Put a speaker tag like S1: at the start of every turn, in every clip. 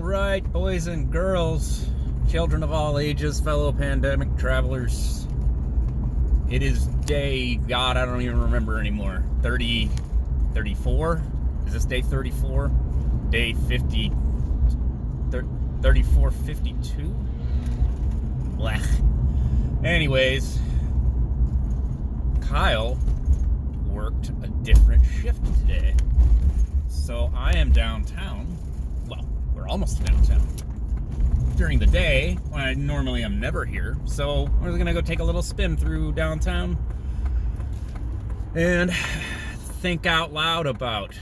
S1: All right, boys and girls, children of all ages, fellow pandemic travelers. It is day, God, I don't even remember anymore. 34? Is this day 34? Day 50, 34, 52? Blech. Anyways, Kyle worked a different shift today. So I am downtown. Well, we're almost downtown. During the day, when I normally am never here. So we're gonna go take a little spin through downtown and think out loud about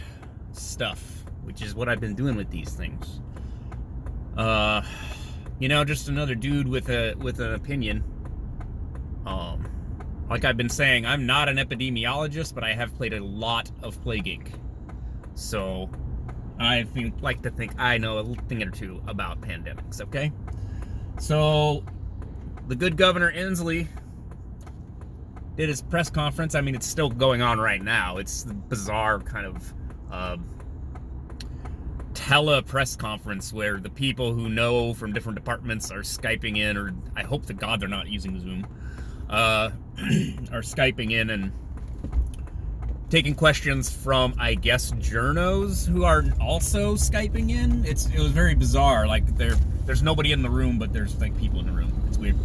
S1: stuff, which is what I've been doing with these things. Just another dude with an opinion. Like I've been saying, I'm not an epidemiologist, but I have played a lot of Plague Inc. So I like to think I know a thing or two about pandemics, okay? So the good Governor Inslee did his press conference. I mean, it's still going on right now. It's the bizarre kind of tele-press conference where the people who know from different departments are Skyping in, or I hope to God they're not using Zoom, are Skyping in and taking questions from, I guess, journos who are also Skyping in. It was very bizarre. Like there's nobody in the room, but there's like people in the room. It's weird.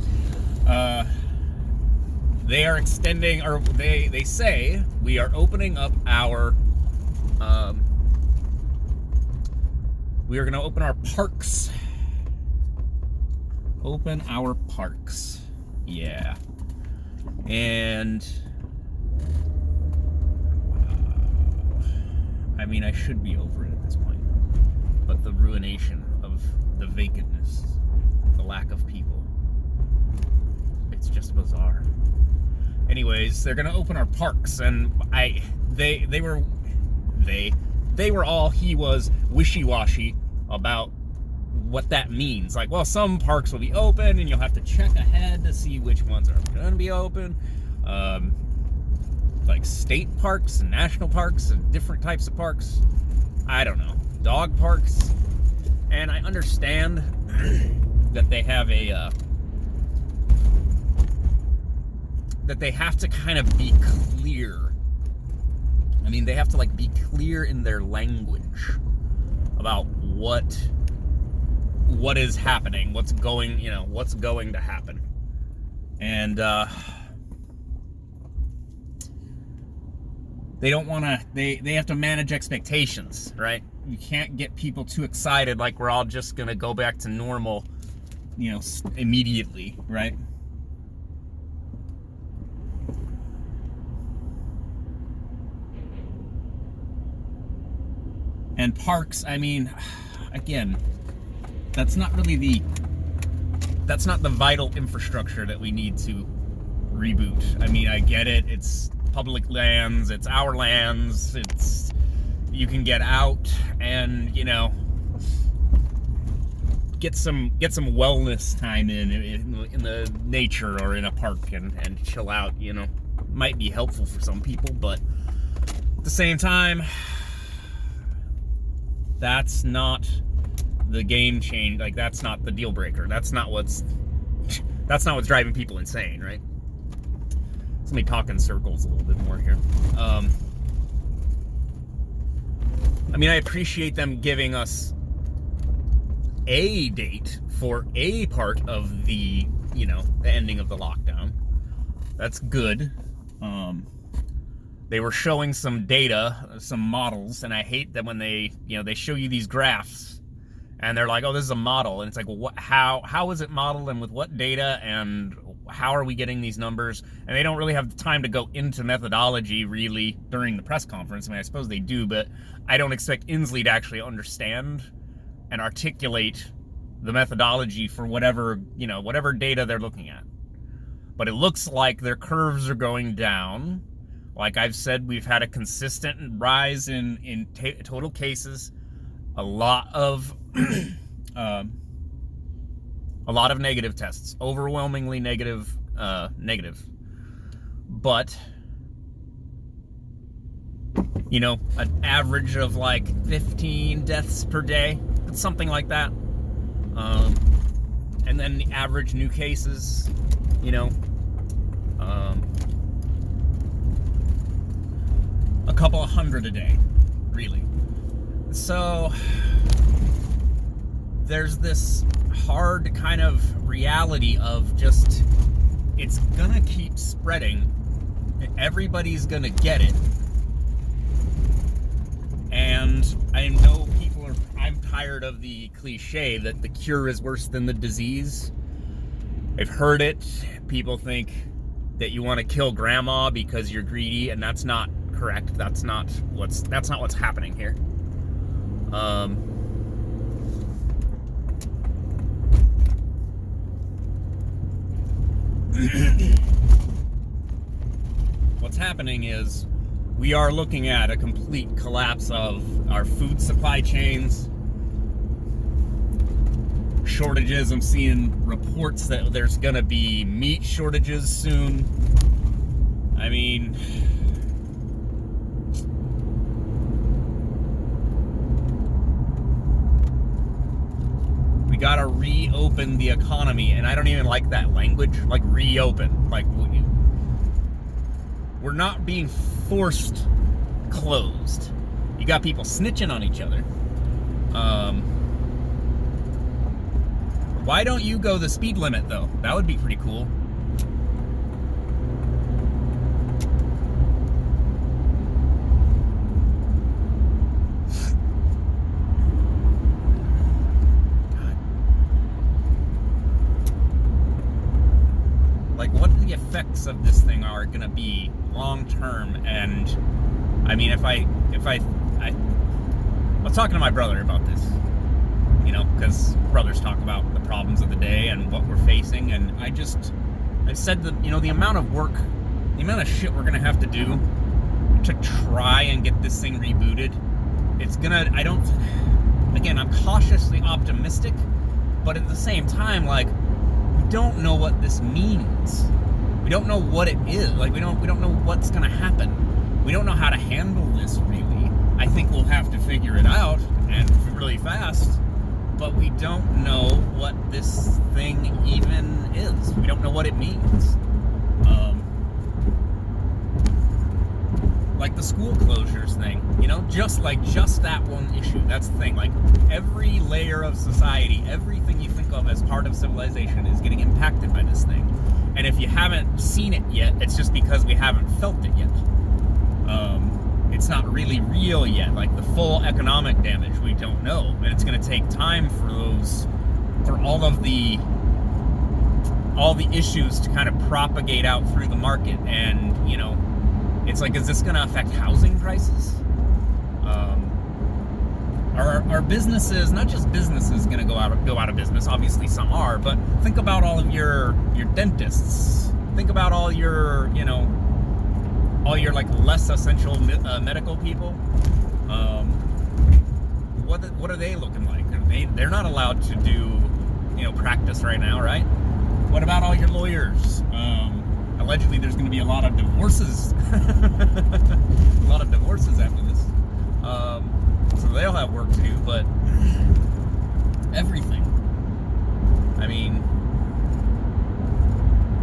S1: They are extending, or they say we are opening up our. We are going to open our parks. Open our parks. Yeah. And I mean, I should be over it at this point. But the ruination of the vacantness, the lack of people, it's just bizarre. Anyways, they're gonna open our parks, and they were all he was wishy-washy about what that means. Like, well, some parks will be open, and you'll have to check ahead to see which ones are gonna be open. Like state parks and national parks and different types of parks. I don't know. Dog parks. And I understand that they have that they have to kind of be clear. I mean, they have to be clear in their language about what is happening, what's going to happen. And they don't want to, they have to manage expectations, right? You can't get people too excited like we're all just going to go back to normal, immediately, right? And parks, I mean, again, that's not the vital infrastructure that we need to reboot. I mean, I get it. It's public lands, it's our lands, you can get out and get some wellness time in the nature or in a park and chill out. Might be helpful for some people, but at the same time, that's not the game change. Like, that's not the deal breaker. That's not what's driving people insane, right? Let me talk in circles a little bit more here. I mean, I appreciate them giving us a date for a part of the ending of the lockdown. That's good. They were showing some data, some models, and I hate that when they show you these graphs and they're like, oh, this is a model. And it's like, well, how is it modeled and with what data and how are we getting these numbers? And they don't really have the time to go into methodology really during the press conference. I mean, I suppose they do, but I don't expect Inslee to actually understand and articulate the methodology for whatever data they're looking at. But it looks like their curves are going down. Like I've said, we've had a consistent rise in total cases, a lot of negative tests, overwhelmingly negative. But an average of 15 deaths per day, something like that. And then the average new cases, you know, a couple of hundred a day, really. So there's this hard kind of reality of just, it's gonna keep spreading. Everybody's gonna get it. And I know I'm tired of the cliche that the cure is worse than the disease. I've heard it. People think that you want to kill grandma because you're greedy, and that's not correct. That's not what's happening here. What's happening is we are looking at a complete collapse of our food supply chains. Shortages. I'm seeing reports that there's gonna be meat shortages soon. I mean, we gotta reopen the economy, and I don't even like that language. Like, reopen. Like, we're not being forced closed. You got people snitching on each other. Why don't you go the speed limit, though? That would be pretty cool. Like, what the effects of this thing are going to be long term. And I mean, I was talking to my brother about this, you know, because brothers talk about the problems of the day and what we're facing. And I said that, you know, the amount of work, the amount of shit we're going to have to do to try and get this thing rebooted, it's gonna, again, I'm cautiously optimistic, but at the same time, like, we don't know what this means. We don't know what it is. Like, we don't know what's gonna happen. We don't know how to handle this, really. I think we'll have to figure it out, and really fast, but we don't know what this thing even is. We don't know what it means. Like the school closures thing, you know, just that one issue. That's the thing. Like, every layer of society, everything you think of as part of civilization is getting impacted by this thing. And if you haven't seen it yet, it's just because we haven't felt it yet. It's not really real yet. Like, the full economic damage, we don't know. And it's going to take time for all the issues to kind of propagate out through the market. And, you know, it's like, is this going to affect housing prices? Are businesses, not just businesses, going to go out of business? Obviously, some are, but think about all of your dentists. Think about all your, you know, all your like less essential medical people. What are they looking like? They're not allowed to do, you know, practice right now, right? What about all your lawyers? Allegedly, there's going to be a lot of divorces. A lot of divorces after this. So they'll have work to do, but everything. I mean,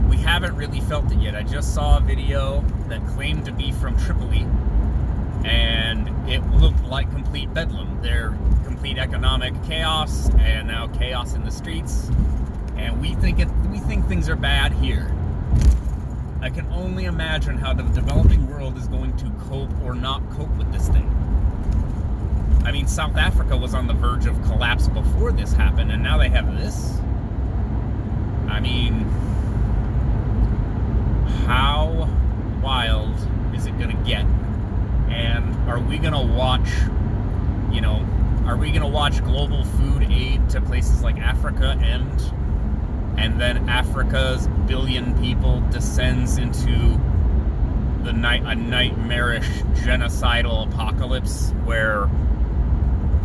S1: we haven't really felt it yet. I just saw a video that claimed to be from Tripoli, and it looked like complete bedlam. They're complete economic chaos, and now chaos in the streets. And we think things are bad here. I can only imagine how the developing world is going to cope or not cope with this thing. I mean, South Africa was on the verge of collapse before this happened, and now they have this. I mean, how wild is it going to get? And are we going to watch, you know, global food aid to places like Africa end? And then Africa's billion people descends into a nightmarish genocidal apocalypse where,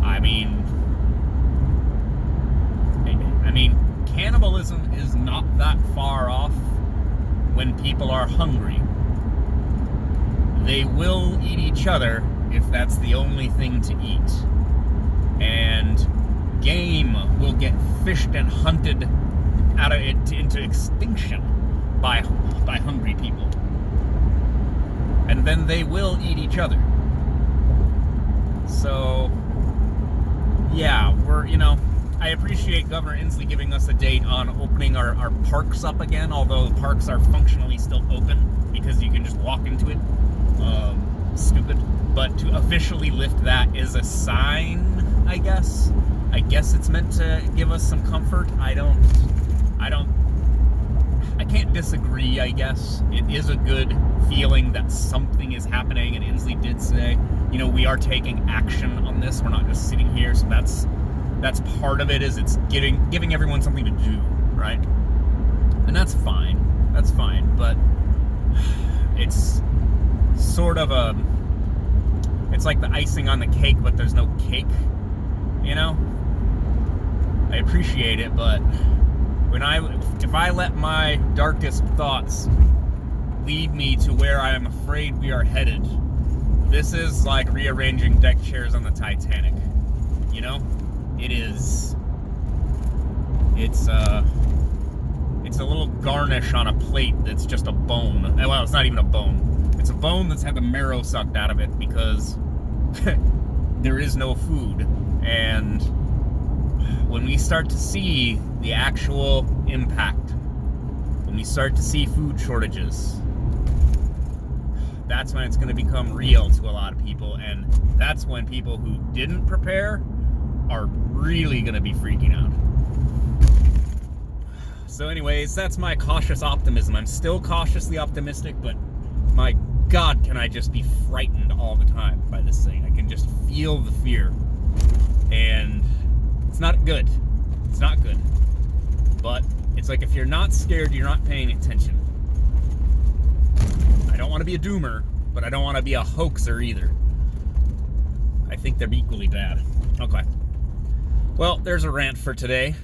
S1: I mean, cannibalism is not that far off when people are hungry. They will eat each other if that's the only thing to eat. And game will get fished and hunted out of it into extinction by hungry people. And then they will eat each other. So, yeah, I appreciate Governor Inslee giving us a date on opening our parks up again, although parks are functionally still open because you can just walk into it. Stupid. But to officially lift that is a sign, I guess. I guess it's meant to give us some comfort. I can't disagree, I guess. It is a good feeling that something is happening, and Inslee did say, we are taking action on this. We're not just sitting here, so that's part of it, is it's giving everyone something to do, right? And that's fine. That's fine, but it's sort of it's like the icing on the cake, but there's no cake, I appreciate it, but if I let my darkest thoughts lead me to where I am afraid we are headed, this is like rearranging deck chairs on the Titanic. It is. It's a little garnish on a plate that's just a bone. Well, it's not even a bone. It's a bone that's had the marrow sucked out of it because there is no food. And when we start to see the actual impact, when we start to see food shortages, that's when it's going to become real to a lot of people. And that's when people who didn't prepare are really going to be freaking out. So anyways, that's my cautious optimism. I'm still cautiously optimistic, but my God, can I just be frightened all the time by this thing. I can just feel the fear. And it's not good. It's not good. But it's like if you're not scared, you're not paying attention. I don't want to be a doomer, but I don't want to be a hoaxer either. I think they're equally bad. Okay. Well, there's a rant for today.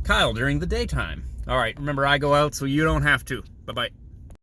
S1: Kyle during the daytime. All right, remember, I go out so you don't have to. Bye-bye.